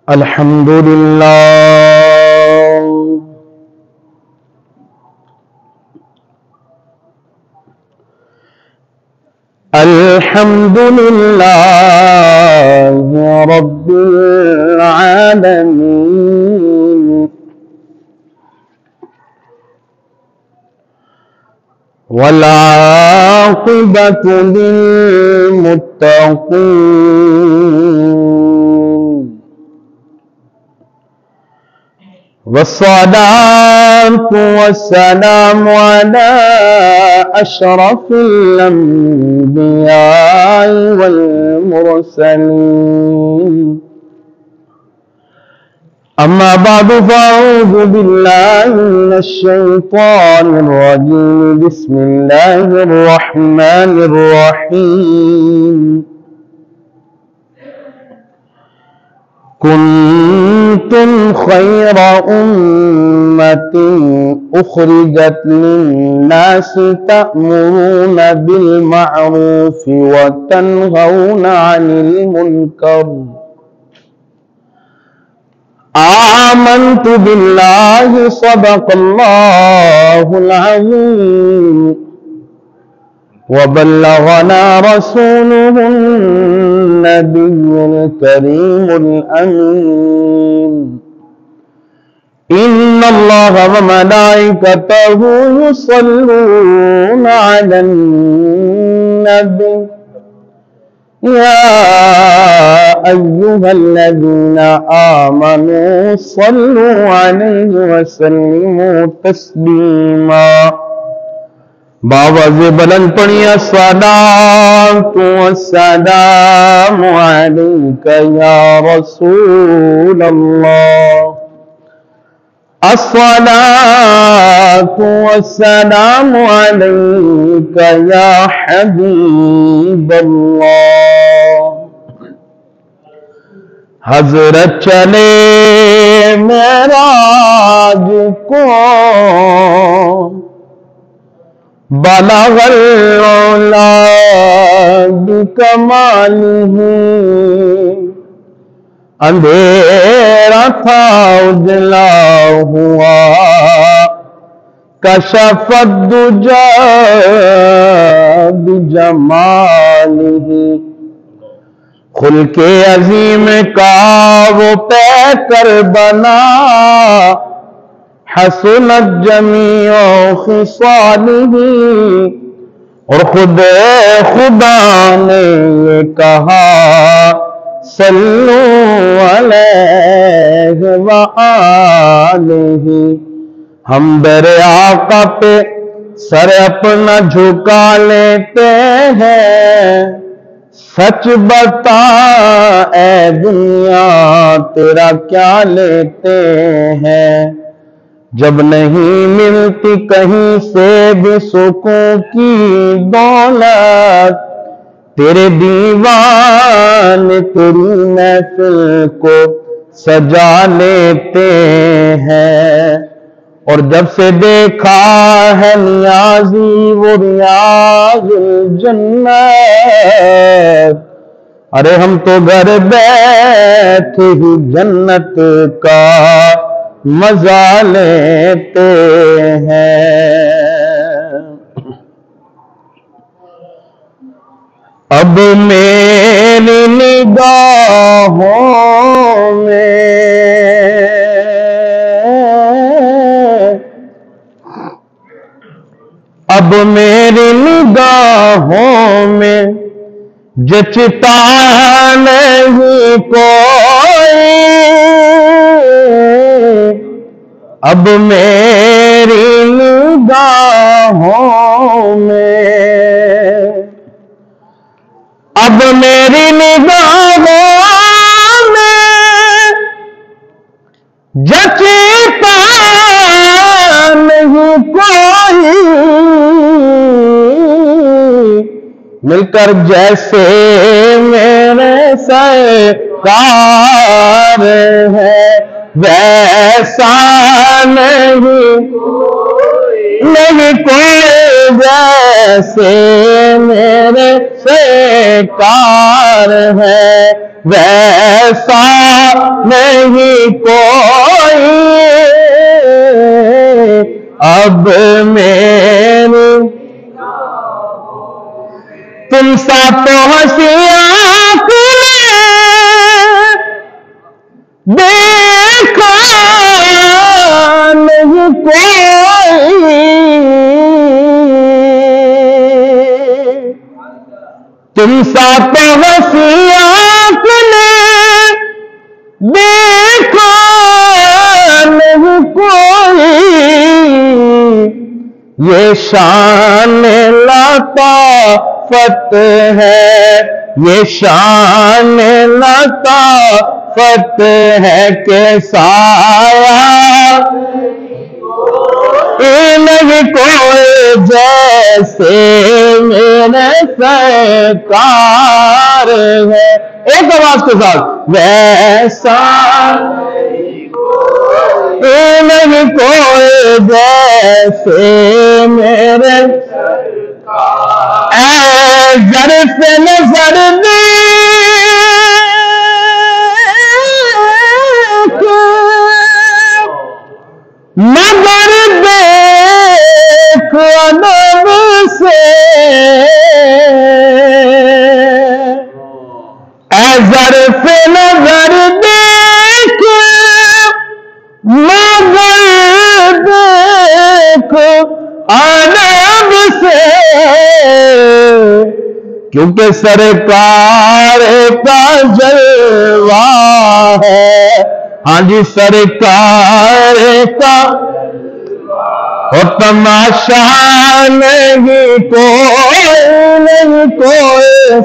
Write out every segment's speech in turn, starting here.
الحمد لله الحمد لله رب العالمين والعاقبة للمتقين والصلاة والسلام على أشرف الأنبياء والمرسلين أما بعد فأعوذ بالله من الشيطان الرجيم بسم الله الرحمن الرحيم كنتم خير أمة أخرجت للناس تأمرون بالمعروف وتنهون عن المنكر آمنت بالله صدق الله العظيم وبلغنا رسوله النبي الكريم الأمين إن الله وملائكته يصلون على النبي يا أيها الذين آمنوا صلوا عليه وسلموا تسليما باواز بلند پڑھیں الصلاة والسلام عليك يا رسول الله الصلاة والسلام عليك يا حبيب الله حضرت چلے معراج کو بلغ العلا بکمالہ اندھیرا تھا اجلا ہوا کشف الدجا بجمالہ خلق عظیم کا وہ پیکر بنا حسنت جمیع خصالہ اور خدا نے یہ کہا صلو علیہ وآلہ ہم در آقا پہ سر اپنا جھکا لیتے ہیں سچ بتا اے دنیا تیرا کیا لیتے ہیں جب نہیں ملتی کہیں سے بھی سکون کی دولت تیرے دیوان تیری محفل کو سجا لیتے ہیں اور جب سے دیکھا ہے نیازی وہ ریاض الجنت ارے ہم تو گھر بیٹھے ہی جنت کا مزہ لیتے ہیں اب میری نگاہوں میں اب میری نگاہوں میں جچتا نہیں کوئی اب میری نگاہوں میں اب میری نگاہوں میں جچتا نہیں کوئی مل کر جیسے میرے سرکار ہے ویسا نہیں کوئی جیسے میرے سرکار ہے ویسا نہیں کوئی اب میری تم سا تو ہنسیاں دیکھا نہیں کوئی تم سا تو ہنسیاں دیکھا نہیں کوئی یہ شان لطافت ہے یہ شان لطافت ہے کہ سایہ نہیں کوئی جیسے میرے سرکار ہے ایک آواز کے ساتھ ویسا نہیں کوئی جیسے میرے اے ظرف نظر دیکھ مگر دیکھ ادب سے اے ظرف نظر دیکھ مگر دیکھ ادب سے کیونکہ سرکار کا جلوہ ہے ہاں جی سرکار کا اور تماشا نہیں کوئی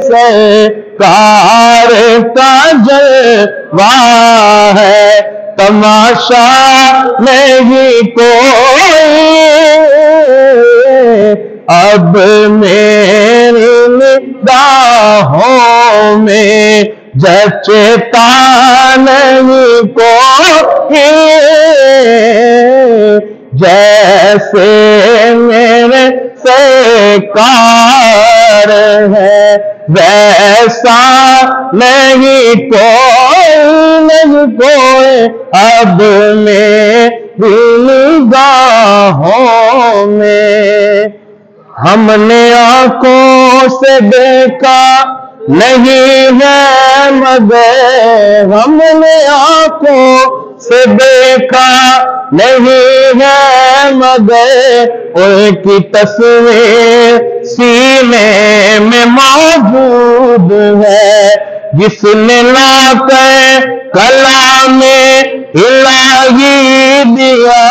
سرکار کا جلوہ ہے تماشا نہیں کوئی اب میری نگاہوں میں جچتا نہیں کوئی جیسے میرے سرکار ہے ویسا نہیں کوئی اب میری نگاہوں میں ہم نے آنکھوں سے دیکھا نہیں ہے مگر ہم نے آنکھوں سے دیکھا نہیں ہے مگر ان کی تصویر سینے میں موجود ہے جس نے لا کر کلام الہی دیا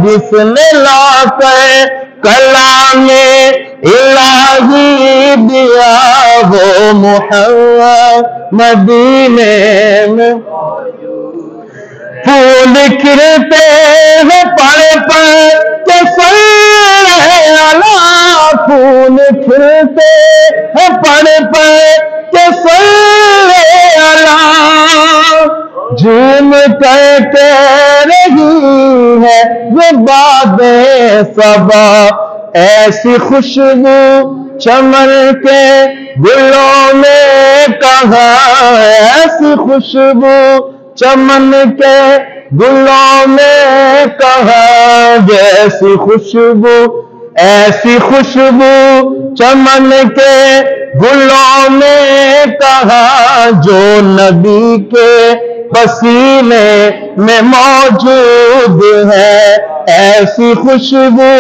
جس نے لا کر کلام الہی دیا وہ محمد مدینے میں پھول کھلتے ہیں پڑ کے اللہ پھول کھلتے ہیں پڑ کے اللہ جھوم کر کہہ رہی ہے یہ باتیں صبا ایسی خوشبو چمن کے گلوں میں کہاں ایسی خوشبو چمن کے گلوں میں کہاں جیسی خوشبو ایسی خوشبو چمن کے گلوں میں کہاں جو نبی کے پسینے میں موجود ہے ایسی خوشبو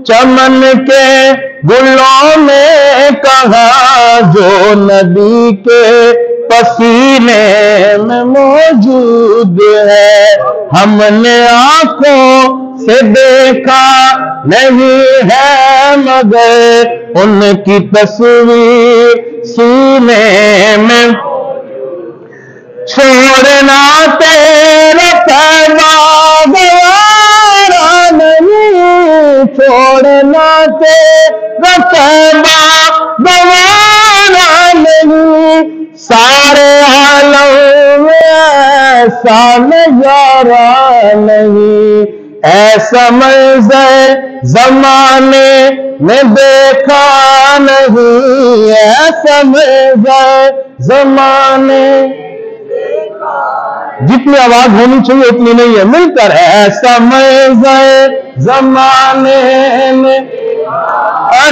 چمن کے گلوں میں کہاں جو نبی کے پسینے میں موجود ہے ہم نے آنکھوں سے دیکھا نہیں ہے مگر ان کی تصویر سینے میں چھوڑنا تیرا پیغام گوارا نہیں چھوڑنا تیرا پیغام گوارا نہیں سارے عالم میں ایسا نظارہ نہیں ایسا منظر زمانے میں دیکھا نہیں، ایسا منظر زمانے، جتنی آواز ہونی چاہیے اتنی نہیں ہے، مل کر ایسا منظر زمانے میں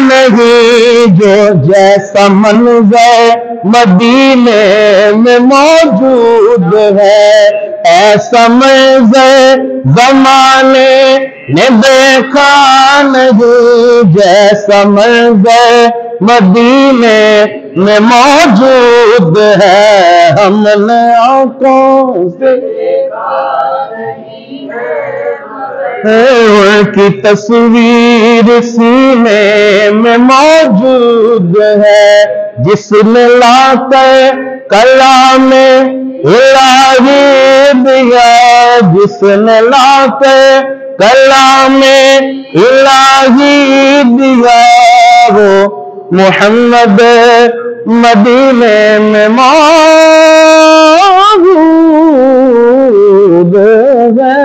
نہیں جو جیسا منظر مدینے میں موجود ہے، ایسا منظر زمانے نے دیکھا نہیں، جیسا منظر مدینے میں موجود ہے، ہم نے آنکھوں سے ان کی تصویر سینے میں موجود ہے، جس نے لا کر کلام الہی دیا، جس نے لا کر کلام الہی دیا، وہ محمد مدینے میں موجود ہے۔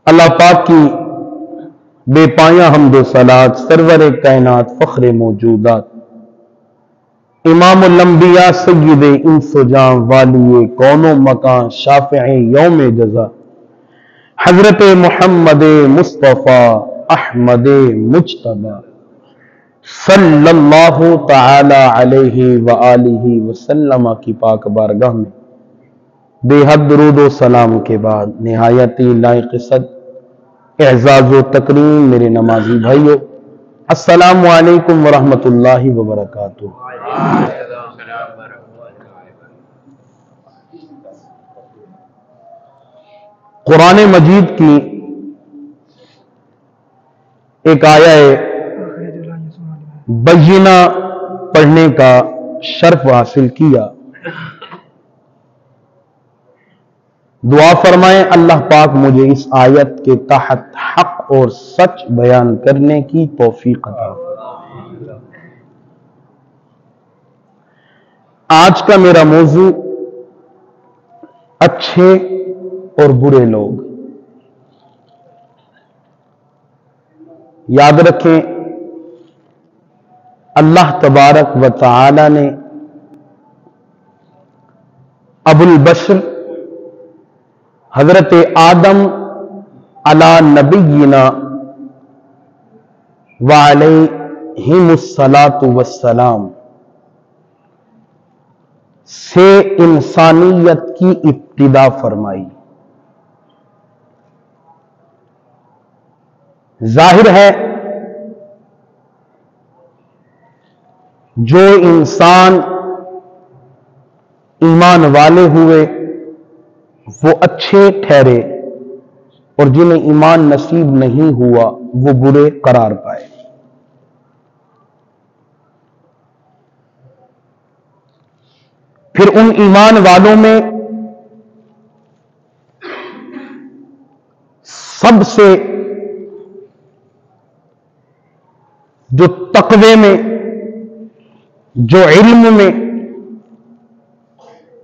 اللہ پاک کی بے پایاں حمد و صلات سرور کائنات فخر موجودات امام الانبیاء سید انس و جاں والی کون و مکان شافع یوم جزا حضرت محمد مصطفیٰ احمد مجتبی صلی اللہ تعالی علیہ وآلہ وسلم کی پاک بارگاہ میں بے حد درود و سلام کے بعد نہایت لائق صد اعزاز و تکریم میرے نمازی بھائیو، السلام علیکم ورحمۃ اللہ وبرکاتہ۔ قرآن مجید کی ایک آیہ بینہ پڑھنے کا شرف حاصل کیا، دعا فرمائیں اللہ پاک مجھے اس آیت کے تحت حق اور سچ بیان کرنے کی توفیق عطا فرمائے۔ آج کا میرا موضوع اچھے اور برے لوگ۔ یاد رکھیں اللہ تبارک و تعالی نے ابو البشر حضرت آدم علی نبینا وعلیہم الصلاۃ والسلام سے انسانیت کی ابتدا فرمائی۔ ظاہر ہے جو انسان ایمان والے ہوئے وہ اچھے ٹھہرے، اور جنہیں ایمان نصیب نہیں ہوا وہ برے قرار پائے۔ پھر ان ایمان والوں میں سب سے جو تقوی میں، جو علم میں،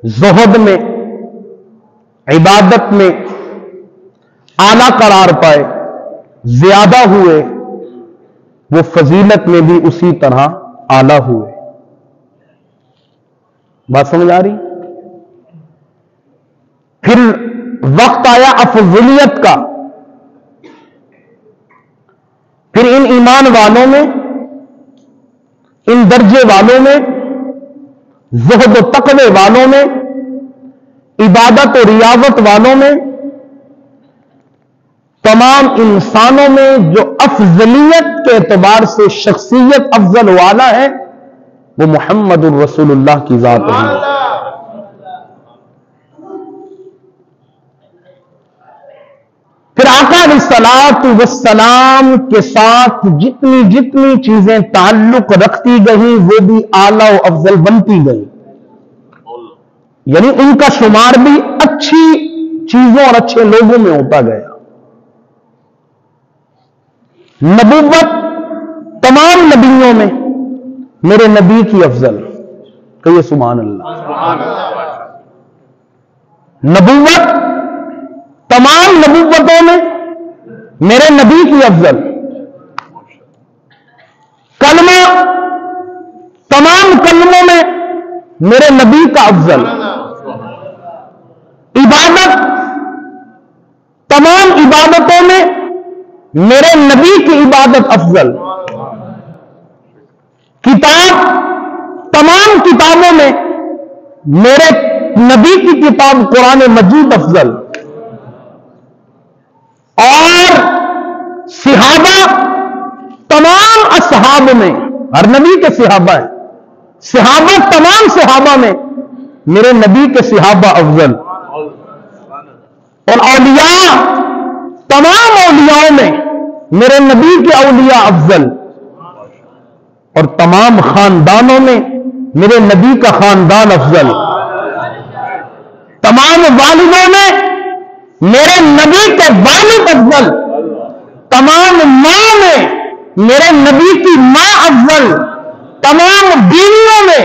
زہد میں، عبادت میں اعلیٰ قرار پائے، زیادہ ہوئے، وہ فضیلت میں بھی اسی طرح اعلیٰ ہوئے۔ بات سمجھ آ رہی؟ پھر وقت آیا افضلیت کا، پھر ان ایمان والوں میں، ان درجے والوں میں، زہد و تقوی والوں میں، عبادت و ریاضت والوں میں، تمام انسانوں میں جو افضلیت کے اعتبار سے شخصیت افضل والا ہے وہ محمد الرسول اللہ کی ذات ہے۔ پھر آقا علیہ الصلوۃ والسلام کے ساتھ جتنی جتنی چیزیں تعلق رکھتی گئیں وہ بھی اعلیٰ و افضل بنتی گئی، یعنی ان کا شمار بھی اچھی چیزوں اور اچھے لوگوں میں ہوتا گیا۔ نبوت تمام نبیوں میں میرے نبی کی افضل، کہیے سبحان اللہ۔ نبوت تمام نبوتوں میں میرے نبی کی افضل، کلمہ تمام کلموں میں میرے نبی کا افضل، عبادت تمام عبادتوں میں میرے نبی کی عبادت افضل، کتاب تمام کتابوں میں میرے نبی کی کتاب قرآن مجید افضل، اور صحابہ تمام اصحاب میں، ہر نبی کے صحابہ ہیں، صحابہ تمام صحابہ میں میرے نبی کے صحابہ افضل، اور اولیاء تمام اولیاء میں میرے نبی کے اولیاء افضل، اور تمام خاندانوں میں میرے نبی کا خاندان افضل، تمام والدوں میں میرے نبی کے والد افضل، تمام ماں میں میرے نبی کی ماں افضل، تمام بیویوں میں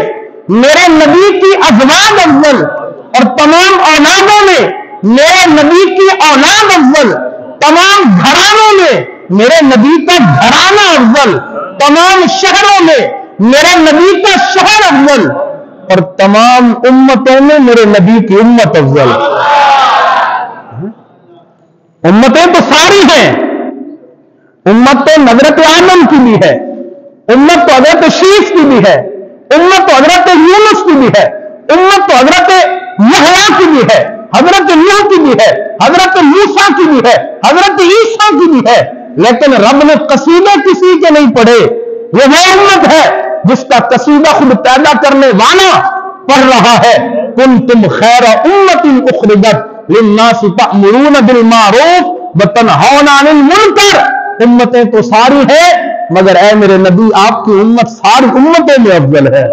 میرے نبی کی ازواج افضل، اور تمام اولادوں میں میرے نبی کی اولاد افضل، تمام گھرانوں میں میرے نبی کا گھرانہ افضل، تمام شہروں میں میرے نبی کا شہر افضل، اور تمام امتوں میں میرے نبی کی امت افضل۔ امتیں تو ساری ہیں، امت تو حضرت آدم کی بھی ہے، امت تو حضرت شیش کی بھی ہے، امت تو حضرت یونس کی بھی ہے، امت تو حضرت یحییٰ کی بھی ہے، حضرت نوح کی بھی ہے، حضرت موسیٰ کی بھی ہے، حضرت عیسیٰ کی بھی ہے، لیکن رب نے قصیدے کسی کے نہیں پڑھے۔ یہ وہ امت ہے جس کا قصیدہ خود پیدا کرنے والا پڑھ رہا ہے، کنتم خیر امت اخرجت للناس تأمرون بالمعروف وتنہون عن المنکر۔ امتیں تو ساری ہیں مگر اے میرے نبی آپ کی امت ساری امتوں میں افضل ہے،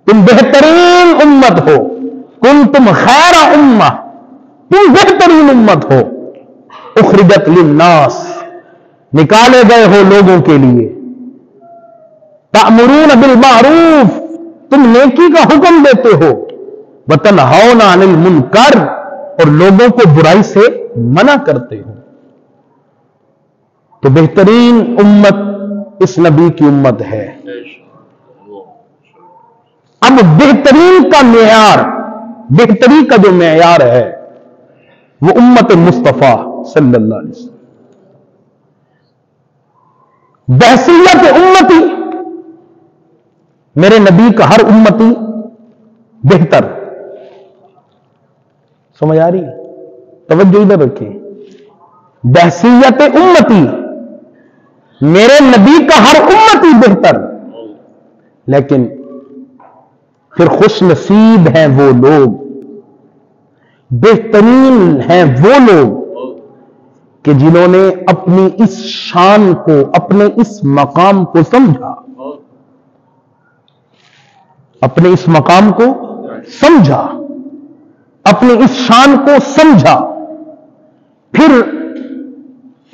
تم بہترین امت ہو، کنتم خیر امہ، تم بہترین امت ہو، اخرجت للناس، نکالے گئے ہو لوگوں کے لیے، تأمرون بالمعروف، تم نیکی کا حکم دیتے ہو، وتنہون عن المنکر، اور لوگوں کو برائی سے منع کرتے ہو۔ تو بہترین امت اس نبی کی امت ہے۔ اب بہترین کا معیار، بہتری کا جو معیار ہے وہ امت مصطفیٰ صلی اللہ علیہ وسلم، بحثیت امتی میرے نبی کا ہر امتی بہتر۔ سمجھ آ رہی؟ توجہ ادھر رکھیں، بحثیت امتی میرے نبی کا ہر امتی بہتر، لیکن پھر خوش نصیب ہیں وہ لوگ، بہترین ہیں وہ لوگ کہ جنہوں نے اپنی اس شان کو، اپنے اس مقام کو سمجھا، اپنے اس مقام کو سمجھا، اپنے اس شان کو سمجھا، پھر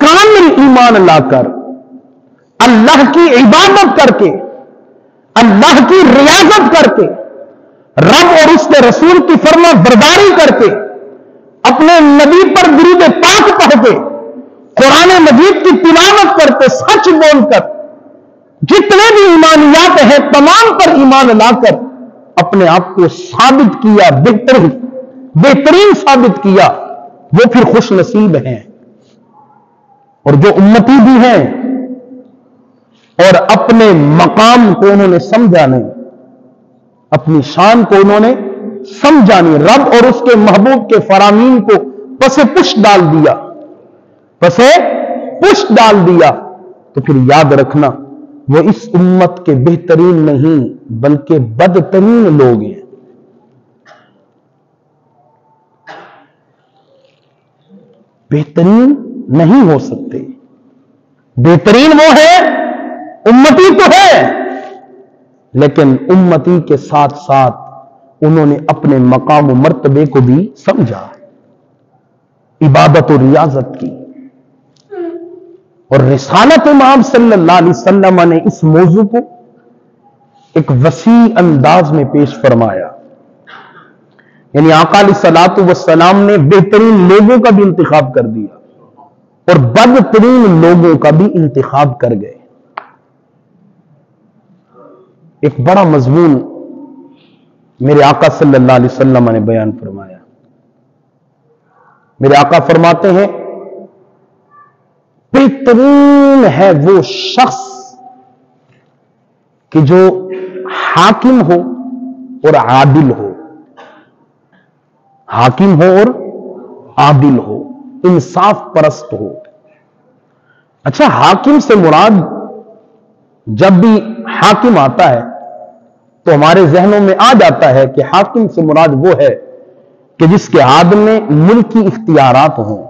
کامل ایمان لا کر، اللہ کی عبادت کر کے، اللہ کی ریاضت کر کے، رب اور اس کے رسول کی فرما برداری کر کے، اپنے نبی پر درود پاک پڑھ کے، قرآن مجید کی تلاوت کرتے، سچ بول کر، جتنے بھی ایمانیات ہیں تمام پر ایمان لا کر اپنے آپ کو ثابت کیا، بہترین ثابت کیا، وہ پھر خوش نصیب ہیں۔ اور جو امتی بھی ہیں اور اپنے مقام کو انہوں نے سمجھا نہیں، اپنی شان کو انہوں نے سمجھا نہیں، رب اور اس کے محبوب کے فرامین کو پس پش ڈال دیا، پس پش ڈال دیا، تو پھر یاد رکھنا وہ اس امت کے بہترین نہیں بلکہ بدترین لوگ ہیں۔ بہترین نہیں ہو سکتے، بہترین وہ ہے، امتی تو ہے، لیکن امتی کے ساتھ ساتھ انہوں نے اپنے مقام و مرتبے کو بھی سمجھا، عبادت و ریاضت کی۔ اور رسالت امام صلی اللہ علیہ وسلم نے اس موضوع کو ایک وسیع انداز میں پیش فرمایا۔ یعنی آقا علیہ الصلوۃ والسلام نے بہترین لوگوں کا بھی انتخاب کر دیا اور بدترین لوگوں کا بھی انتخاب کر گئے. ایک بڑا مضمون میرے آقا صلی اللہ علیہ وسلم نے بیان فرمایا. میرے آقا فرماتے ہیں بہترین ہے وہ شخص کہ جو حاکم ہو اور عادل ہو. حاکم ہو اور عادل ہو، انصاف پرست ہو. اچھا، حاکم سے مراد جب بھی حاکم آتا ہے تو ہمارے ذہنوں میں آ جاتا ہے کہ حاکم سے مراد وہ ہے کہ جس کے ہاتھ میں ملکی اختیارات ہوں،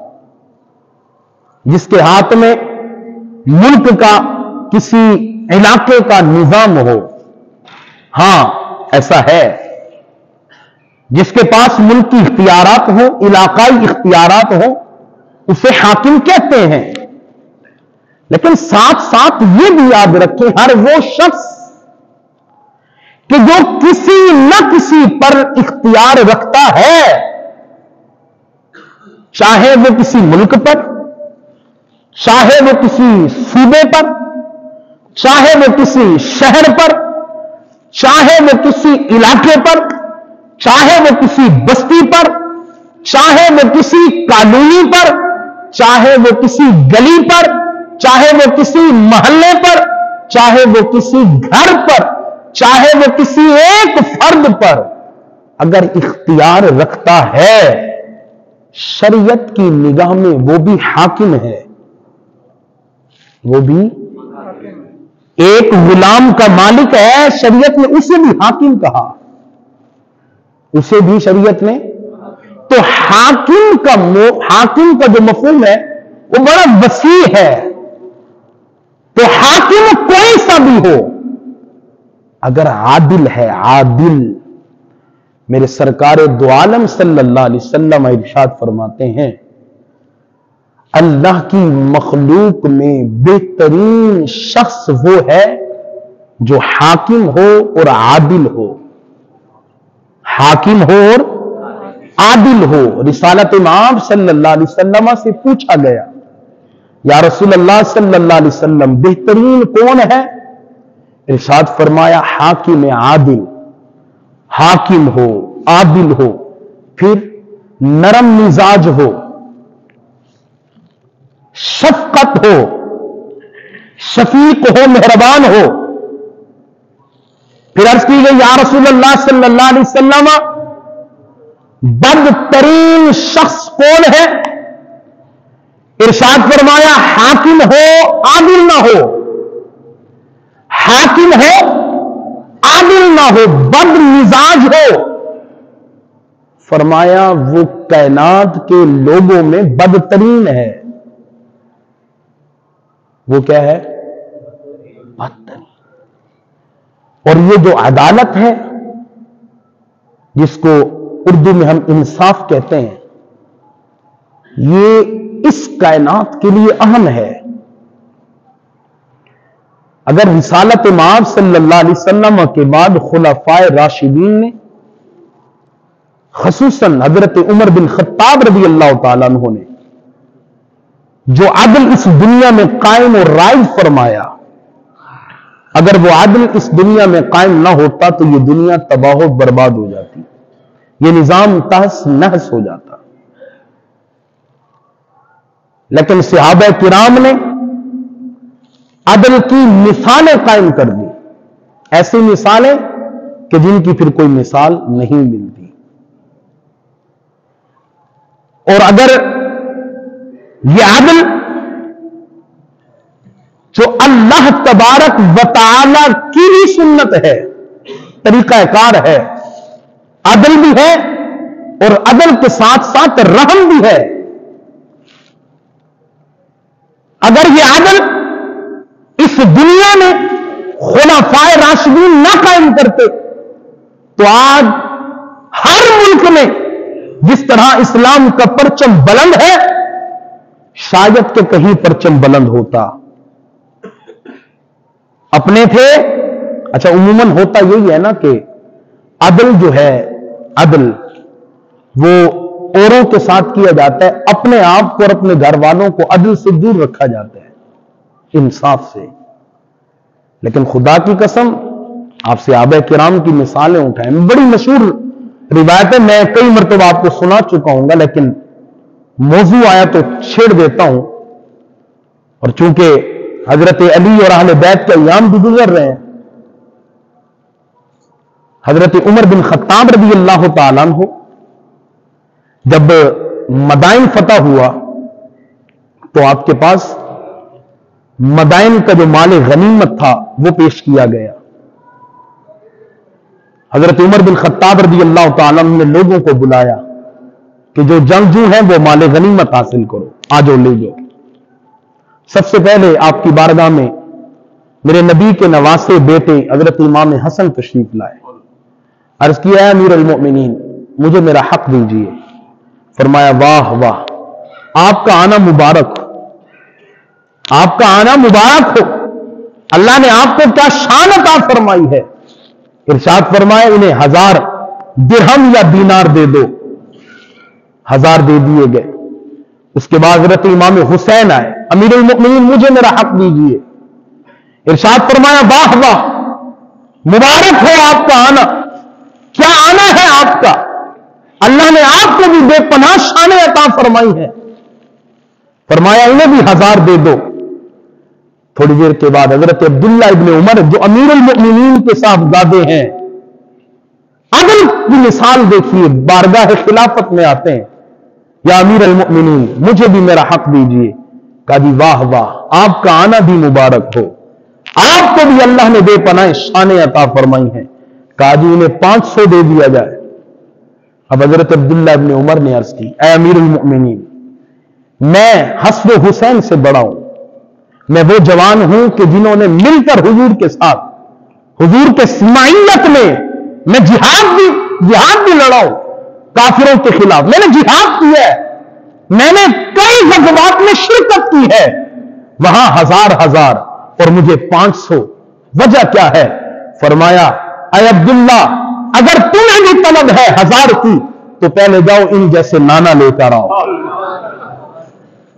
جس کے ہاتھ میں ملک کا کسی علاقے کا نظام ہو. ہاں ایسا ہے، جس کے پاس ملکی اختیارات ہوں، علاقائی اختیارات ہوں، اسے حاکم کہتے ہیں. لیکن ساتھ ساتھ یہ بھی یاد رکھیں، ہر وہ شخص کہ جو کسی نہ کسی پر اختیار رکھتا ہے، چاہے وہ کسی ملک پر، چاہے وہ کسی صوبے پر، چاہے وہ کسی شہر پر، چاہے وہ کسی علاقے پر، چاہے وہ کسی بستی پر، چاہے وہ کسی کالونی پر، چاہے وہ کسی گلی پر، چاہے وہ کسی محلے پر، چاہے وہ کسی گھر پر، چاہے وہ کسی ایک فرد پر اگر اختیار رکھتا ہے، شریعت کی نگاہ میں وہ بھی حاکم ہے. وہ بھی ایک غلام کا مالک ہے، شریعت نے اسے بھی حاکم کہا، اسے بھی شریعت نے. تو حاکم کا جو مفہوم ہے وہ بڑا وسیع ہے. تو حاکم کوئی سا بھی ہو اگر عادل ہے، عادل. میرے سرکار دو عالم صلی اللہ علیہ وسلم ارشاد فرماتے ہیں، اللہ کی مخلوق میں بہترین شخص وہ ہے جو حاکم ہو اور عادل ہو. حاکم ہو اور عادل ہو. رسالت امام صلی اللہ علیہ وسلم سے پوچھا گیا، یا رسول اللہ صلی اللہ علیہ وسلم بہترین کون ہے؟ ارشاد فرمایا حاکم عادل. حاکم ہو، عادل ہو، پھر نرم مزاج ہو، شفقت ہو، شفیق ہو، مہربان ہو. پھر عرض کی گئی، یا رسول اللہ صلی اللہ علیہ وسلم بدترین شخص کون ہے؟ ارشاد فرمایا حاکم ہو، عادل نہ ہو. حاکم ہو، عادل نہ ہو، بد مزاج ہو. فرمایا وہ کائنات کے لوگوں میں بدترین ہے. وہ کیا ہے؟ بدترین. اور یہ جو عدالت ہے، جس کو اردو میں ہم انصاف کہتے ہیں، یہ اس کائنات کے لیے اہم ہے. اگر رسالت مآب صلی اللہ علیہ وسلم کے بعد خلفائے راشدین نے، خصوصاً حضرت عمر بن خطاب رضی اللہ تعالیٰ عنہ نے جو عدل اس دنیا میں قائم اور رائج فرمایا، اگر وہ عدل اس دنیا میں قائم نہ ہوتا تو یہ دنیا تباہ و برباد ہو جاتی، یہ نظام تہس نہس ہو جاتا. لیکن صحابہ کرام نے عدل کی مثالیں قائم کر دی، ایسی مثالیں کہ جن کی پھر کوئی مثال نہیں ملتی. اور اگر یہ عدل جو اللہ تبارک و تعالی کی بھی سنت ہے، طریقہ کار ہے، عدل بھی ہے اور عدل کے ساتھ ساتھ رحم بھی ہے، اگر یہ عدل اس دنیا میں خلفائے راشدین نہ قائم کرتے تو آج ہر ملک میں جس طرح اسلام کا پرچم بلند ہے، شاید کہ کہیں پرچم بلند ہوتا. اپنے تھے. اچھا، عموماً ہوتا یہی ہے نا کہ عدل جو ہے، عدل وہ اوروں کے ساتھ کیا جاتا ہے، اپنے آپ کو اور اپنے گھر والوں کو عدل سے دور رکھا جاتا ہے، انصاف سے۔ لیکن خدا کی قسم آپ صحابہ کرام کی مثالیں اٹھائیں، بڑی مشہور روایت ہے، میں کئی مرتبہ آپ کو سنا چکا ہوں گا، لیکن موضوع آیا تو چھیڑ دیتا ہوں۔ اور چونکہ حضرت علی اور اہل بیت کے ایام بھی گزر رہے ہیں، حضرت عمر بن خطاب رضی اللہ تعالیٰ عنہ جب مدائن فتح ہوا تو آپ کے پاس مدائن کا جو مال غنیمت تھا وہ پیش کیا گیا۔ حضرت عمر بن خطاب رضی اللہ تعالیٰ عنہ نے لوگوں کو بلایا کہ جو جنگجو ہیں وہ مال غنیمت حاصل کرو، آجو لے جاؤ۔ سب سے پہلے آپ کی بارگاہ میں میرے نبی کے نواسے بیٹے حضرت امام حسن تشریف لائے، عرض کیا ہے امیر المؤمنین مجھے میرا حق دیجیے۔ فرمایا واہ واہ، آپ کا آنا مبارک، آپ کا آنا مبارک ہو، اللہ نے آپ کو کیا شان عطا فرمائی ہے۔ ارشاد فرمایا انہیں 1000 درہم یا دینار دے دو، 1000 دے دیے گئے۔ اس کے بعد حضرت امام حسین آئے، امیر المؤمنین مجھے میرا حق دیجیے۔ ارشاد فرمایا واہ واہ، مبارک ہو آپ کا آنا، کیا آنا ہے آپ کا، اللہ نے آپ کو بھی بے پناہ شان عطا فرمائی ہے۔ فرمایا انہیں بھی 1000 دے دو۔ تھوڑی دیر کے بعد حضرت عبداللہ ابن عمر جو امیر المؤمنین کے صاحبزادے ہیں، عدل کی مثال دیکھیے، بارگاہ خلافت میں آتے ہیں، یا امیر المؤمنین مجھے بھی میرا حق دیجیے۔ کہا جی واہ واہ، آپ کا آنا بھی مبارک ہو، آپ کو بھی اللہ نے بے پناہ شان عطا فرمائی ہے۔ کہا جی انہیں 500 دے دیا جائے۔ اب حضرت عبداللہ ابن عمر نے عرض کی اے امیر المؤمنین، میں حسن و حسین سے بڑا ہوں، میں وہ جوان ہوں کہ جنہوں نے مل کر حضور کے ساتھ، حضور کے سماعیت میں جہاد بھی لڑا ہوں کافروں کے خلاف، میں نے جہاد کیا ہے، میں نے کئی غزوات میں شرکت کی ہے، وہاں 1000 اور مجھے 500، وجہ کیا ہے؟ فرمایا اے عبداللہ اگر تمہیں بھی طلب ہے 1000 کی تو پہلے جاؤ ان جیسے نانا لے کر آؤ،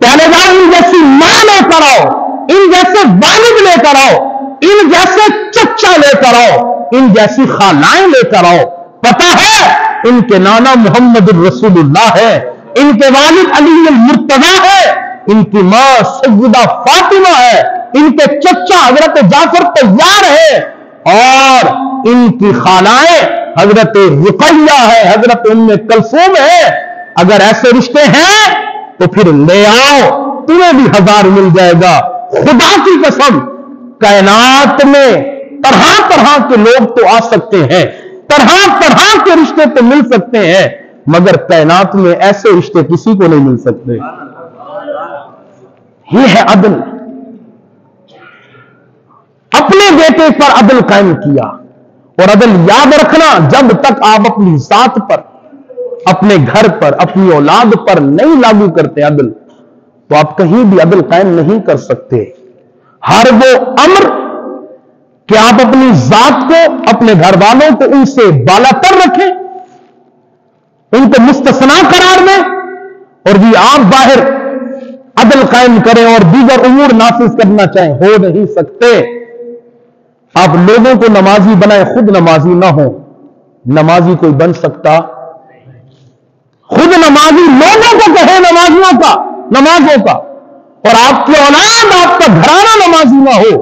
پہلے جاؤ ان جیسی ماں لے کر آؤ، ان جیسے والد لے کر آؤ، ان جیسے چچا لے کر آؤ، ان جیسی خالائیں لے کر آؤ۔ پتہ ہے ان کے نانا محمد الرسول اللہ ہے، ان کے والد علی المرتضی ہے، ان کی ماں سیدہ فاطمہ ہے، ان کے چچا حضرت جعفر طیار ہے، اور ان کی خالائیں حضرت رقیہ ہے، حضرت ام کلثوم ہے۔ اگر ایسے رشتے ہیں تو پھر لے آؤ، تمہیں بھی 1000 مل جائے گا۔ خدا کی قسم کائنات میں طرح طرح کے لوگ تو آ سکتے ہیں، طرح طرح کے رشتے تو مل سکتے ہیں، مگر کائنات میں ایسے رشتے کسی کو نہیں مل سکتے۔ یہ ہے عدل۔ اپنے بیٹے پر عدل قائم کیا، اور عدل یاد رکھنا جب تک آپ اپنی ذات پر، اپنے گھر پر، اپنی اولاد پر نہیں لاگو کرتے عدل، تو آپ کہیں بھی عدل قائم نہیں کر سکتے۔ ہر وہ امر کہ آپ اپنی ذات کو، اپنے گھر والوں کو ان سے بالا تر رکھیں، ان کو مستثنا قرار دیں، اور بھی آپ باہر عدل قائم کریں اور دیگر امور نافذ کرنا چاہیں، ہو نہیں سکتے۔ آپ لوگوں کو نمازی بنائیں، خود نمازی نہ ہو، نمازی کوئی بن سکتا؟ خود نمازی لوگوں کو کہے نمازیوں کا، نمازوں کا، اور آپ کی اولاد، آپ کا گھرانہ نمازی نہ ہو،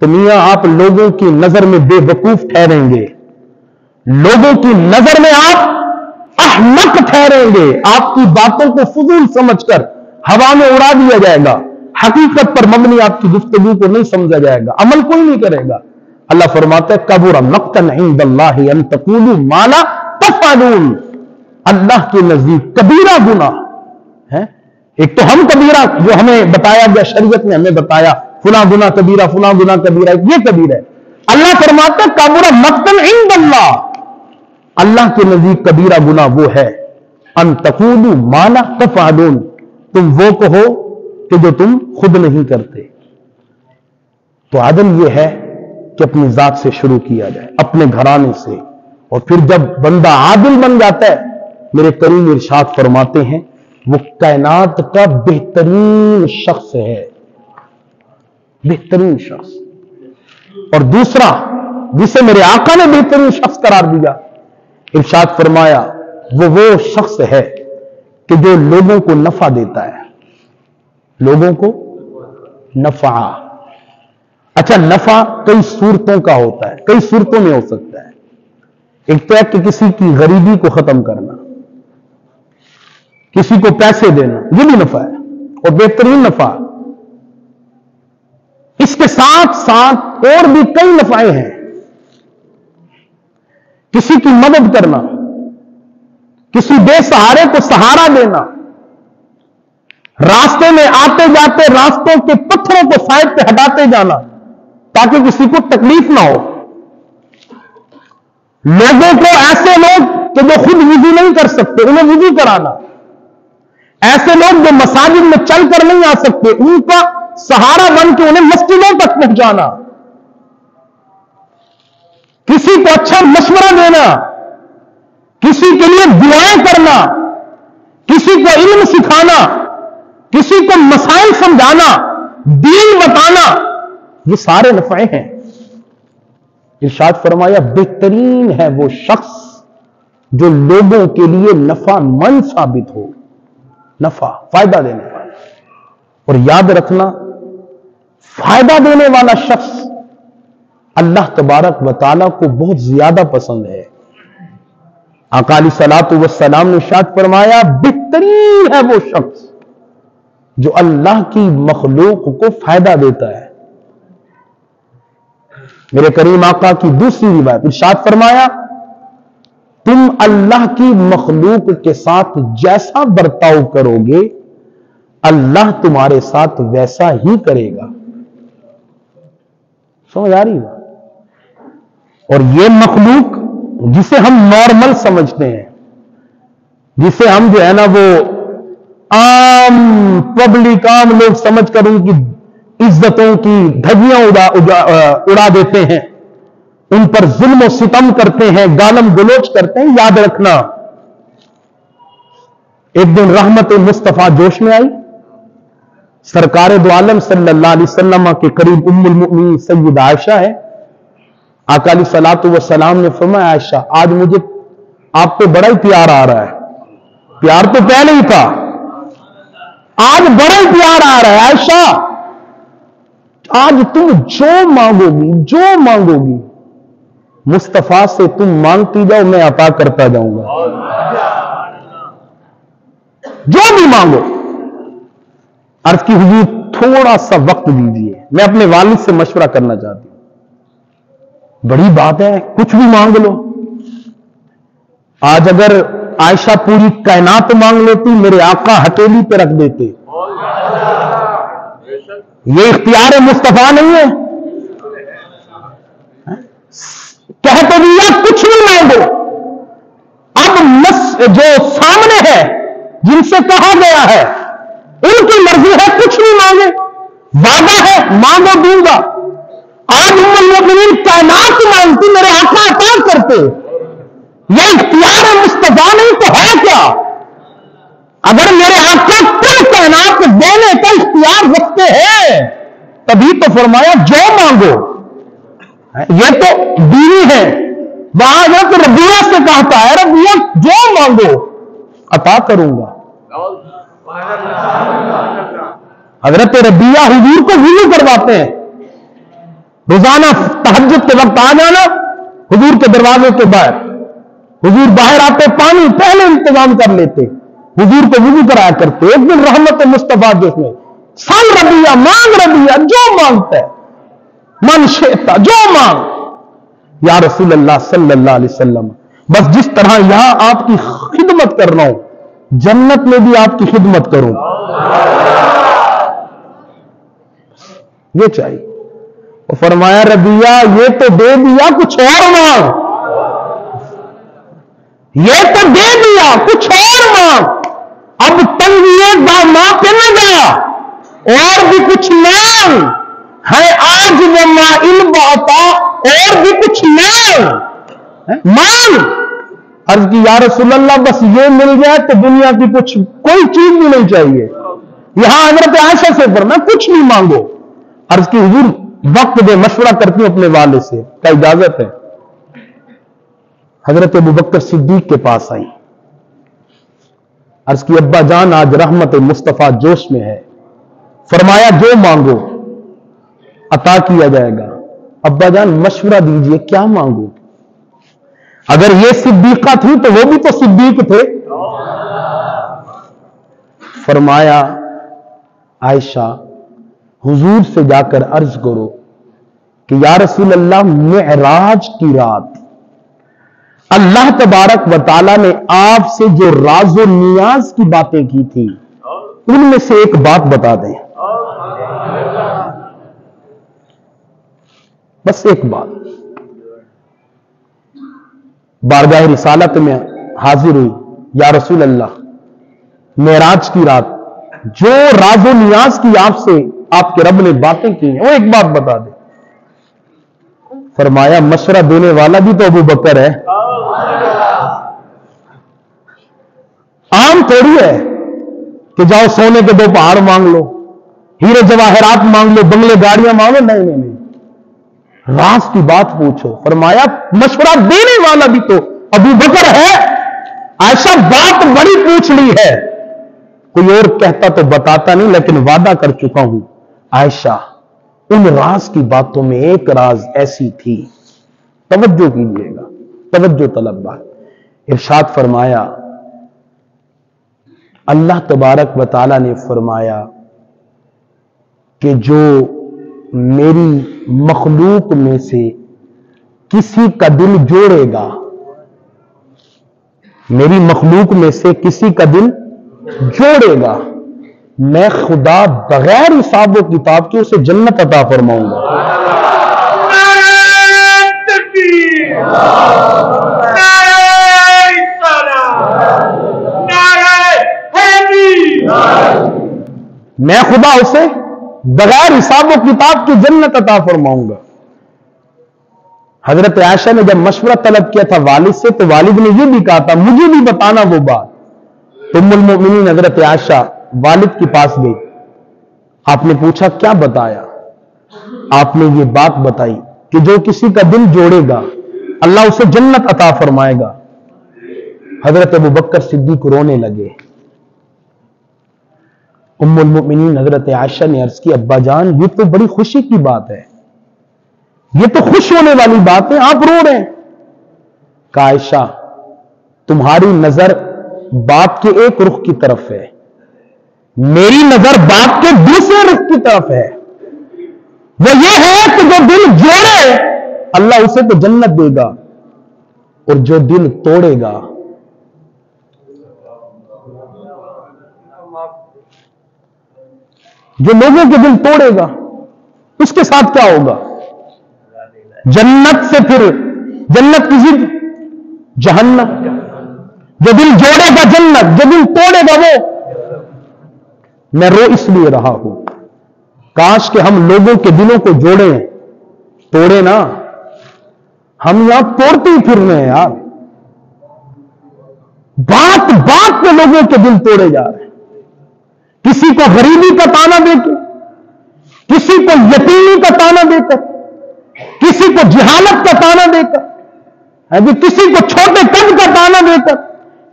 تو میاں آپ لوگوں کی نظر میں بے وقوف ٹھہریں گے، لوگوں کی نظر میں آپ احمق ٹھہریں گے، آپ کی باتوں کو فضول سمجھ کر ہوا میں اڑا دیا جائے گا، حقیقت پر مبنی آپ کی گفتگو کو نہیں سمجھا جائے گا، عمل کوئی نہیں کرے گا۔ اللہ فرماتا ہے کبر مقتا عند اللہ ان تقولوا ما لا تفعلون، اللہ کے نزدیک کبیرہ گناہ ہے۔ ایک تو ہم کبیرہ جو ہمیں بتایا گیا، شریعت نے ہمیں بتایا فلاں گناہ کبیرہ، فلاں گناہ کبیرہ، یہ کبیرہ ہے۔ اللہ فرماتا ہے کبر مقتا عند اللہ، اللہ کے نزدیک کبیرہ گناہ وہ ہے ان تقولوا ما لا تفعلون، تم وہ کہو کہ جو تم خود نہیں کرتے۔ تو عدل یہ ہے کہ اپنی ذات سے شروع کیا جائے، اپنے گھرانے سے، اور پھر جب بندہ عادل بن جاتا ہے میرے کریم ارشاد فرماتے ہیں وہ کائنات کا بہترین شخص ہے، بہترین شخص. اور دوسرا جسے میرے آقا نے بہترین شخص قرار دیا، ارشاد فرمایا وہ شخص ہے کہ جو لوگوں کو نفع دیتا ہے، لوگوں کو نفع. اچھا، نفع کئی صورتوں کا ہوتا ہے، کئی صورتوں میں ہو سکتا ہے. ایک تو ہے کہ کسی کی غریبی کو ختم کرنا، کسی کو پیسے دینا، یہ بھی نفع ہے اور بہترین نفع. اس کے ساتھ ساتھ اور بھی کئی نفعیں ہیں. کسی کی مدد کرنا، کسی بے سہارے کو سہارا دینا، راستے میں آتے جاتے راستوں کے پتھروں کو سائڈ پہ ہٹاتے جانا تاکہ کسی کو تکلیف نہ ہو. لوگوں کو، ایسے لوگ کہ جو خود وضو نہیں کر سکتے انہیں وضو کرانا، ایسے لوگ جو مساجد میں چل کر نہیں آ سکتے ان کا سہارا بن کے انہیں مسجدوں تک پہنچانا، کسی کو اچھا مشورہ دینا، کسی کے لیے دعائیں کرنا، کسی کو علم سکھانا، کسی کو مسائل سمجھانا، دین بتانا، یہ سارے نفعیں ہیں. ارشاد فرمایا بہترین ہے وہ شخص جو لوگوں کے لیے نفع مند ثابت ہو، نفع، فائدہ دینے والا. اور یاد رکھنا، فائدہ دینے والا شخص اللہ تبارک و تعالیٰ کو بہت زیادہ پسند ہے. آقا علیہ الصلوۃ والسلام نے ارشاد فرمایا بہترین ہے وہ شخص جو اللہ کی مخلوق کو فائدہ دیتا ہے. میرے کریم آقا کی دوسری روایت ارشاد فرمایا تم اللہ کی مخلوق کے ساتھ جیسا برتاؤ کرو گے اللہ تمہارے ساتھ ویسا ہی کرے گا. سمجھ آ رہی ہے؟ اور یہ مخلوق جسے ہم نارمل سمجھتے ہیں، جسے ہم جو ہے نا وہ عام پبلک، عام لوگ سمجھ کر ان کی عزتوں کی دھجیاں اڑا دیتے ہیں، ان پر ظلم و ستم کرتے ہیں، گالم گلوچ کرتے ہیں. یاد رکھنا، ایک دن رحمت مصطفیٰ جوش میں آئی. سرکار دو عالم صلی اللہ علیہ وسلم کے قریب ام المؤمنین سید عائشہ ہے. آقا علیہ الصلوۃ والسلام نے فرمایا عائشہ آج مجھے آپ پہ بڑا ہی پیار آ رہا ہے. پیار تو پہلے ہی تھا، آج بڑا ہی پیار آ رہا ہے. عائشہ آج تم جو مانگو گی، جو مانگو گی مصطفیٰ سے تم مانگتی جاؤ، میں عطا کرتا جاؤں گا. جو بھی مانگو. عرض کی حضور تھوڑا سا وقت دیجیے، میں اپنے والد سے مشورہ کرنا چاہتی ہوں. بڑی بات ہے، کچھ بھی مانگ لو. آج اگر عائشہ پوری کائنات مانگ لیتی میرے آقا ہتھیلی پہ رکھ دیتے. یہ اختیار مصطفیٰ نہیں ہے. کہہ تو دیا کچھ نہیں مانگو. اب جو سامنے ہے جن سے کہا گیا ہے ان کی مرضی ہے کچھ نہیں مانگے، وعدہ ہے مانگو دوں گا. آج ام المؤمنین کائنات مانگتی میرے آقا عطا کرتے. یہ اختیار مصطفیٰ نہیں تو ہے کیا؟ اگر میرے آقا کل کائنات دینے کا اختیار رکھتے ہیں تبھی تو فرمایا جو مانگو. یہ تو بیوی ہے، وہاں حضرت ربیہ سے کہتا ہے ربیہ جو مانگو عطا کروں گا. حضرت ربیہ حضور کو وضو کرواتے ہیں، روزانہ تہجد کے وقت آ جانا حضور کے دروازے کے باہر. حضور باہر آتے پانی پہلے انتظام کر لیتے، حضور کو وضو کرایا کرتے. ایک دن رحمت مصطفیٰ جس میں سال ربیہ مانگ ربیہ جو مانگتا ہے من شئتا جو مانگ یا رسول اللہ صلی اللہ علیہ وسلم. بس جس طرح یہاں آپ کی خدمت کر رہا ہوں جنت میں بھی آپ کی خدمت کروں. یہ چاہیے. اور فرمایا ربیہ یہ تو دے دیا کچھ اور مانگ، یہ تو دے دیا کچھ اور مانگ. اب تنگیے داما پہ نہ گیا اور بھی کچھ مانگ ہے. آج وہ مائل باتا اور بھی کچھ مانگ. عرض کی یا رسول اللہ بس یہ مل جائے تو دنیا کی کچھ کوئی چیز بھی نہیں چاہیے. یہاں حضرت عائشہ سے فرمایا کچھ نہیں مانگو. عرض کی حضور وقت دے مشورہ کرتی ہوں اپنے والد سے, کیا اجازت ہے؟ حضرت ابوبکر صدیق کے پاس آئی. عرض کی ابا جان آج رحمت مصطفیٰ جوش میں ہے. فرمایا جو مانگو عطا کیا جائے گا. ابا جان مشورہ دیجئے کیا مانگو؟ اگر یہ صدیقہ تھی تو وہ بھی تو صدیق تھے. فرمایا عائشہ حضور سے جا کر عرض کرو کہ یا رسول اللہ معراج کی رات اللہ تبارک و تعالی نے آپ سے جو راز و نیاز کی باتیں کی تھی ان میں سے ایک بات بتا دیں, بس ایک بات. بارگاہ رسالت میں حاضر ہوئی. یا رسول اللہ معراج کی رات جو راز و نیاز کی آپ سے آپ کے رب نے باتیں کی ہیں وہ ایک بات بتا دیں. فرمایا مشورہ دینے والا بھی تو ابو بکر ہے. عام تھوڑی ہے کہ جاؤ سونے کے 2 پہاڑ مانگ لو, ہیرے جواہرات مانگ لو, بنگلے گاڑیاں مانگو. نہیں نہیں نہیں, راز کی بات پوچھو. فرمایا مشورہ دینے والا بھی تو ابو بکر ہے. عائشہ بات بڑی پوچھ لی ہے, کوئی اور کہتا تو بتاتا نہیں, لیکن وعدہ کر چکا ہوں عائشہ ان راز کی باتوں میں ایک راز ایسی تھی. توجہ کیجئے گا, توجہ طلب بات. ارشاد فرمایا اللہ تبارک و تعالی نے فرمایا کہ جو میری مخلوق میں سے کسی کا دل جوڑے گا, میری مخلوق میں سے کسی کا دل جوڑے گا, میں خدا بغیر حساب و کتاب کے اسے جنت عطا فرماؤں گا. میں خدا اسے بغیر حساب و کتاب کی جنت عطا فرماؤں گا. حضرت عائشہ نے جب مشورہ طلب کیا تھا والد سے تو والد نے یہ بھی کہا تھا مجھے بھی بتانا وہ بات. ام المؤمنین حضرت عائشہ والد کے پاس گئی. آپ نے پوچھا کیا بتایا؟ آپ نے یہ بات بتائی کہ جو کسی کا دل جوڑے گا اللہ اسے جنت عطا فرمائے گا. حضرت ابوبکر صدیق رونے لگے. ام المؤمنین حضرت عائشہ نے عرض کی ابا جان یہ تو بڑی خوشی کی بات ہے, یہ تو خوش ہونے والی بات ہے, آپ رو رہے ہیں. کہا عائشہ تمہاری نظر باپ کے ایک رخ کی طرف ہے, میری نظر باپ کے دوسرے رخ کی طرف ہے. وہ یہ ہے کہ جو دل جوڑے اللہ اسے تو جنت دے گا, اور جو دل توڑے گا جو لوگوں کے دل توڑے گا اس کے ساتھ کیا ہوگا؟ جنت سے پھر جنت کی ضد جہنم. جو دل جوڑے گا جنت, جو دل توڑے گا وہ. میں رو اس لیے رہا ہوں کاش کہ ہم لوگوں کے دلوں کو جوڑیں, توڑے نا. ہم یہاں توڑتے ہی پھر رہے ہیں یار, بات بات پہ لوگوں کے دل توڑے جا رہے ہیں. کسی کو غریبی کا تانا دے کے, کسی کو یتیمی کا تانا دے کر, کسی کو جہالت کا تانا دے کر, کسی کو چھوٹے قد کا تانا دے کر,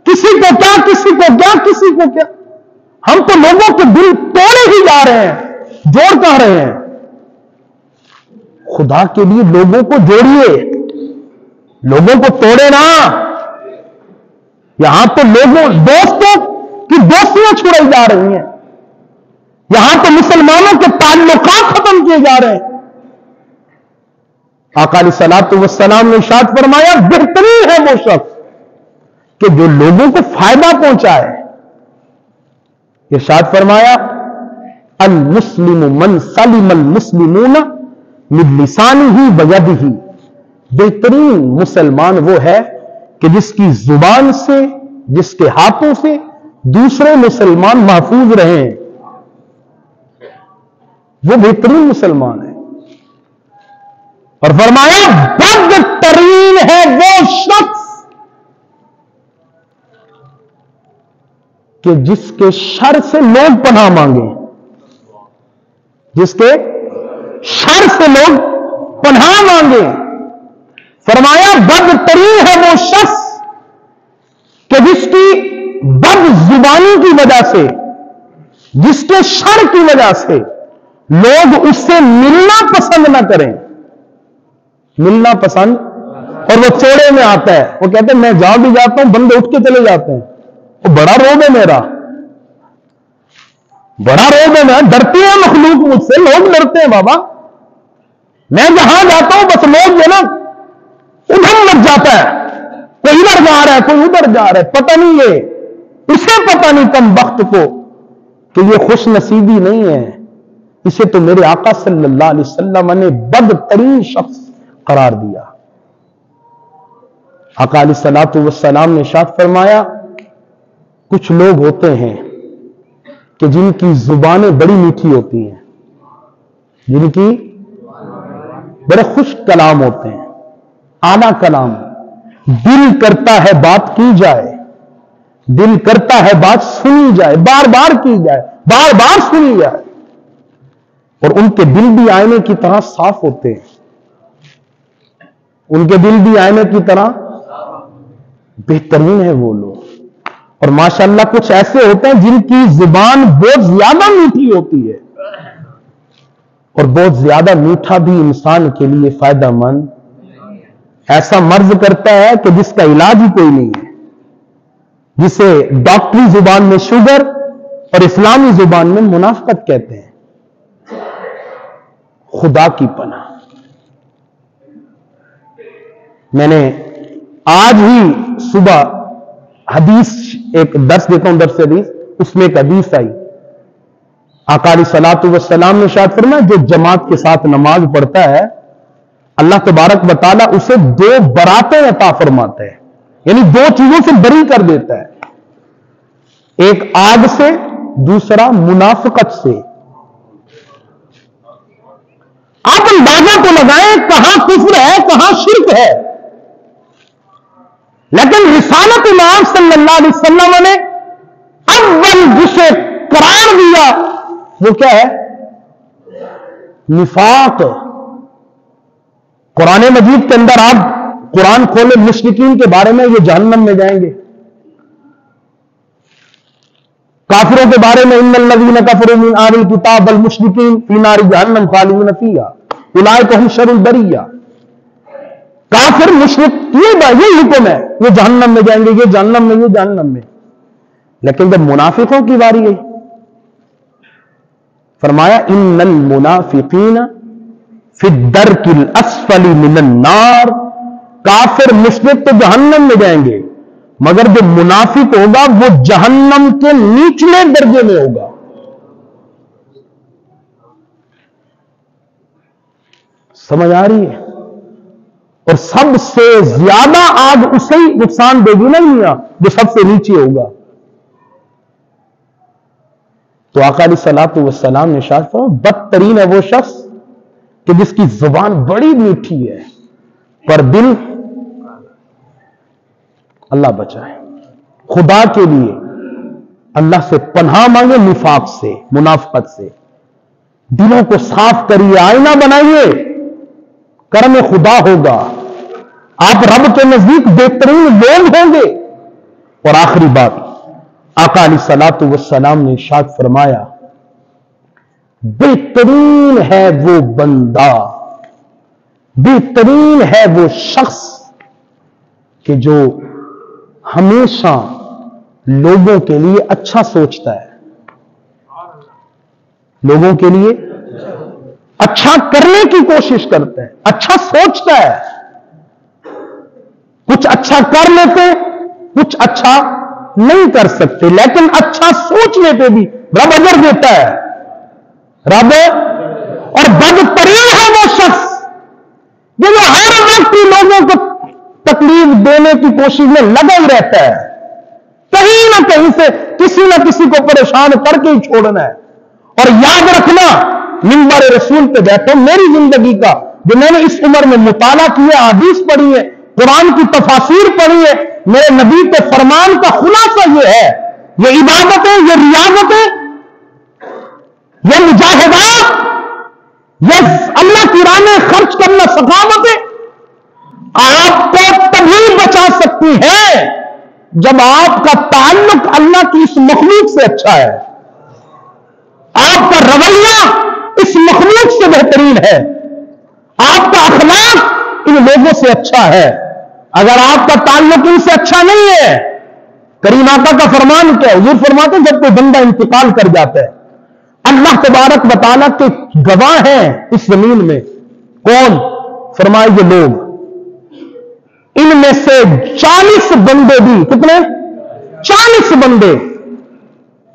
کسی کو کیا کسی کو کیا کسی کو کیا. ہم تو لوگوں کے دل توڑے ہی جا رہے ہیں, جوڑ کہاں رہے ہیں. خدا کے لیے لوگوں کو جوڑیے, لوگوں کو توڑے نا. یہاں تو لوگوں دوستوں کی دوستیاں چھڑائی جا رہی ہیں, یہاں تو مسلمانوں کے تعلقات ختم کیے جا رہے ہیں. آقا علیہ الصلوۃ والسلام نے ارشاد فرمایا بہترین ہے وہ شخص کہ جو لوگوں کو فائدہ پہنچائے. ارشاد فرمایا المسلم من سلم المسلمون من لسانہ ویدہ. بہترین مسلمان وہ ہے کہ جس کی زبان سے, جس کے ہاتھوں سے دوسرے مسلمان محفوظ رہیں, وہ بہترین مسلمان ہے. اور فرمایا بدترین ہے وہ شخص کہ جس کے شر سے لوگ پناہ مانگیں، جس کے شر سے لوگ پناہ مانگیں۔ فرمایا بدترین ہے وہ شخص کہ جس کی بد زبانی کی وجہ سے، جس کے شر کی وجہ سے لوگ اس سے ملنا پسند نہ کریں، ملنا پسند، اور وہ چوڑے میں آتا ہے، وہ کہتے ہیں میں جہاں بھی جاتا ہوں بندے اٹھ کے چلے جاتے ہیں، وہ بڑا روب ہے میرا، بڑا روب ہے، میں ڈرتے ہیں مخلوق مجھ سے، لوگ ڈرتے ہیں بابا، میں جہاں جاتا ہوں بس لوگ جو نا ادھم لگ جاتا ہے، کوئی ادھر جا رہا ہے کوئی ادھر جا رہا ہے، پتہ نہیں یہ اسے پتہ نہیں کم وقت کو کہ یہ خوش نصیبی نہیں ہے، اسے تو میرے آقا صلی اللہ علیہ وسلم نے بدترین شخص قرار دیا۔ آقا علیہ الصلوۃ والسلام نے ارشاد فرمایا کچھ لوگ ہوتے ہیں کہ جن کی زبانیں بڑی میٹھی ہوتی ہیں، جن کی بڑے خوش کلام ہوتے ہیں، اعلیٰ کلام، دل کرتا ہے بات کی جائے، دل کرتا ہے بات سنی جائے، بار بار کی جائے، بار بار سنی جائے، اور ان کے دل بھی آئینے کی طرح صاف ہوتے ہیں، ان کے دل بھی آئینے کی طرح بہترین ہے وہ لوگ۔ اور ماشاءاللہ کچھ ایسے ہوتے ہیں جن کی زبان بہت زیادہ میٹھی ہوتی ہے، اور بہت زیادہ میٹھا بھی انسان کے لیے فائدہ مند، ایسا مرض کرتا ہے کہ جس کا علاج ہی کوئی نہیں ہے، جسے ڈاکٹری زبان میں شوگر اور اسلامی زبان میں منافقت کہتے ہیں۔ خدا کی پناہ، میں نے آج ہی صبح حدیث ایک درس دیتا ہوں، درس حدیث، اس میں ایک حدیث آئی، آقا علیہ الصلوۃ والسلام نے ارشاد فرمایا جو جماعت کے ساتھ نماز پڑھتا ہے اللہ تبارک و تعالیٰ اسے 2 براتیں عطا فرماتا ہے، یعنی 2 چیزوں سے بری کر دیتا ہے، ایک آگ سے، دوسرا منافقت سے۔ آپ اندازہ تو لگائیں کہاں کفر ہے کہاں شرک ہے، لیکن رسالت امام صلی اللہ علیہ وسلم نے اول جسے قرار دیا وہ کیا ہے؟ نفاق۔ قرآن مجید کے اندر آپ قرآن کھولے، مشرکین کے بارے میں یہ جہنم میں جائیں گے، کافروں کے بارے میں ان الذین کفروا من اہل الکتاب والمشرکین فی نار جہنم خالدین فیہا اولئک هم شر البریہ۔ کافر مشرک یہ حکم ہے، یہ جہنم میں جائیں گے، یہ جہنم میں، یہ جہنم میں۔ لیکن جب منافقوں کی باری گئی فرمایا ان المنافقین فی الدرک الاسفل من النار، کافر مشرک تو جہنم میں جائیں گے، مگر جو منافق ہوگا وہ جہنم کے نیچلے درجے میں ہوگا۔ سمجھ آ رہی ہے؟ اور سب سے زیادہ آگ اسے ہی نقصان دے گی نا میاں جو سب سے نیچے ہوگا۔ تو آقا علیہ الصلوۃ والسلام نے ارشاد فرمایا بدترین ہے وہ شخص کہ جس کی زبان بڑی میٹھی ہے پر دل، اللہ بچائے، خدا کے لیے اللہ سے پناہ مانگے نفاق سے، منافقت سے۔ دلوں کو صاف کریے، آئینہ بنائیے، کرم خدا ہوگا، آپ رب کے نزدیک بہترین لوگ ہوں گے۔ اور آخری بات، آقا علیہ الصلوۃ والسلام نے ارشاد فرمایا بہترین ہے وہ بندہ، بہترین ہے وہ شخص کہ جو ہمیشہ لوگوں کے لیے اچھا سوچتا ہے، لوگوں کے لیے اچھا کرنے کی کوشش کرتا ہے، اچھا سوچتا ہے۔ کچھ اچھا کر لیتے، کچھ اچھا نہیں کر سکتے، لیکن اچھا سوچنے پہ بھی رب اجر دیتا ہے، رب۔ اور بدترین ہے وہ شخص جو ہر وقت لوگوں کو تکلیف دینے کی کوشش میں لگا ہی رہتا ہے، کہیں نہ کہیں سے کسی نہ کسی کو پریشان کر کے ہی چھوڑنا ہے۔ اور یاد رکھنا، منبر رسول پہ بیٹھو، میری زندگی کا جو میں نے اس عمر میں مطالعہ کیا، حدیث پڑھی ہے، قرآن کی تفاسیر پڑھی ہے، میرے نبی کے فرمان کا خلاصہ یہ ہے یہ عبادتیں، یہ ریاضتیں، یہ مجاہدات، یہ اللہ کی راہ میں خرچ کرنا، سخاوتیں آپ کو تبھی بچا سکتی ہیں جب آپ کا تعلق اللہ کی اس مخلوق سے اچھا ہے، آپ کا رویہ اس مخلوق سے بہترین ہے، آپ کا اخلاق ان لوگوں سے اچھا ہے۔ اگر آپ کا تعلق ان سے اچھا نہیں ہے، کریم آقا کا فرمان کیا؟ حضور فرماتے ہیں جب کوئی بندہ انتقال کر جاتا ہے، اللہ تبارک و تعالیٰ کے گواہ ہیں اس زمین میں، کون؟ فرمائے یہ لوگ، ان میں سے 40 بندے بھی، کتنے؟ 40 بندے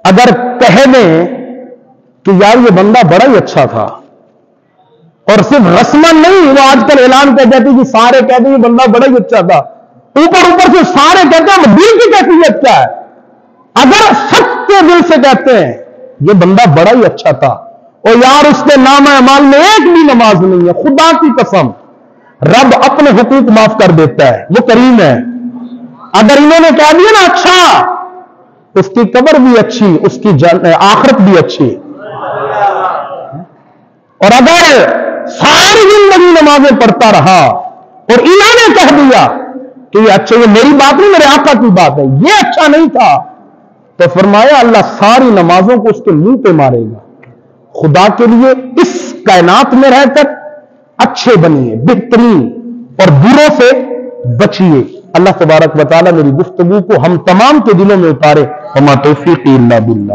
اگر کہہ دیں کہ یار یہ بندہ بڑا ہی اچھا تھا، اور صرف رسمن نہیں، وہ آج کل اعلان کر جاتی کہ سارے کہتے ہیں یہ بندہ بڑا ہی اچھا تھا، اوپر سے سارے کہتے ہیں دل کی کیفیت کیا ہے؟ اگر سچے دل سے کہتے ہیں یہ بندہ بڑا ہی اچھا تھا، اور یار اس کے نامہ اعمال میں ایک بھی نماز نہیں ہے، خدا کی قسم رب اپنے حقوق معاف کر دیتا ہے، وہ کریم ہے۔ اگر انہوں نے کہہ دیا نا اچھا، اس کی قبر بھی اچھی، اس کی آخرت بھی اچھی، اور اگر ساری زندگی نمازیں پڑھتا رہا اور انہوں نے کہہ دیا کہ یہ اچھا، یہ میری بات نہیں، میرے آقا کی بات ہے، یہ اچھا نہیں تھا، تو فرمایا اللہ ساری نمازوں کو اس کے منہ پہ مارے گا۔ خدا کے لیے اس کائنات میں رہ کر اچھے بنیے، بہترین، اور بروں سے بچیے۔ اللہ تبارک و تعالی میری گفتگو کو ہم تمام کے دلوں میں اتارے۔ وما توفیقی الا باللہ۔